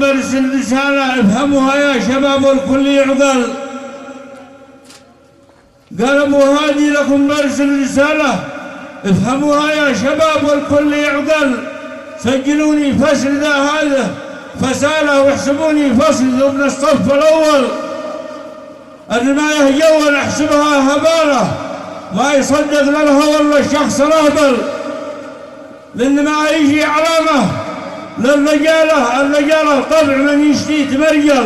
برسل رسالة افهموها يا شباب والكل يعقل. قال أبو هادي لكم برسل رسالة افهموها يا شباب والكل يعقل. سجلوني فصل ذا هذا فسالة واحسبوني فصل ابن الصف الأول. الرماية جول احسبها هبالة ما يصدق لها ولا الشخص الأهبل. لأن ما يجي علامة للرجالة، الرجالة طبع من يشتي تمرجل،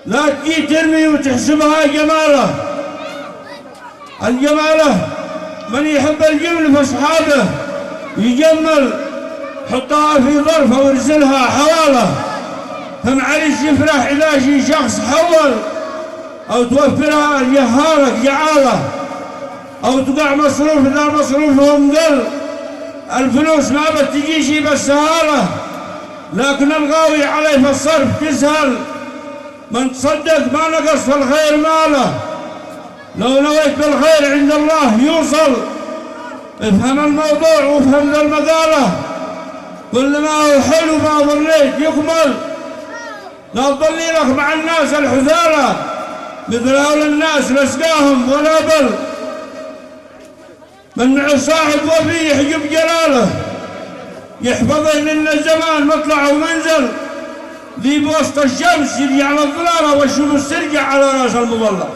لا تجي ترمي وتحسبها جمالة. الجمالة من يحب الجمل فاصحابه يجمل، حطها في ظرفه وارسلها حواله. فمعلش يفرح إذا شي شخص حول، أو توفرها جهالك جعالة، أو تقع مصروف إذا مصروفهم قل. الفلوس ما بتجي شي بالسهالة، لكن الغاوي عليه في الصرف تسهل. من تصدق ما نقص في الخير ماله، لو نويت بالخير عند الله يوصل. افهم الموضوع وافهم ذا المقالة، كل ما هو حلو ما ظنيت يكمل. لا تظلي لك مع الناس الحثالة، مثل هؤلاء الناس لسقاهم ولا بل. من مع صاحب وفي يحجب جلاله، يحفظه لأن الزمان مطلع ومنزل. ذي بوسط الشمس يرجع على الظلالة، والشمس ترجع على راس المظلة.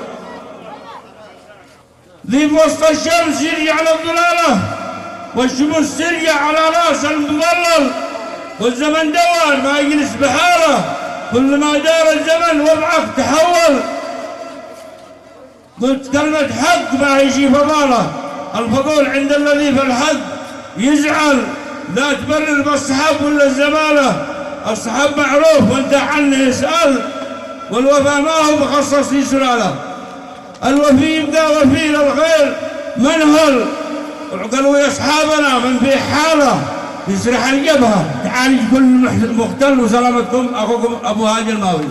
ذي بوسط الشمس يرجع على الظلالة، والشمس ترجع على راس المظلل. والزمن دوار ما يجلس بحاله، كل ما دار الزمن وضعك تحول. قلت كلمة حق ما يجي فضاله، الفضول عند الذي في الحق يزعل. لا تبرر بالصحاب ولا الزمالة، الصحاب معروف وانت عنه يسأل. والوفاء ما هو مخصص في سلالة، الوفي يبقى وفي للغير منهل. وقالوا يا اصحابنا من في حاله يسرح الجبهه تعالج كل مختل. وسلامتكم اخوكم ابو هادي الماوي.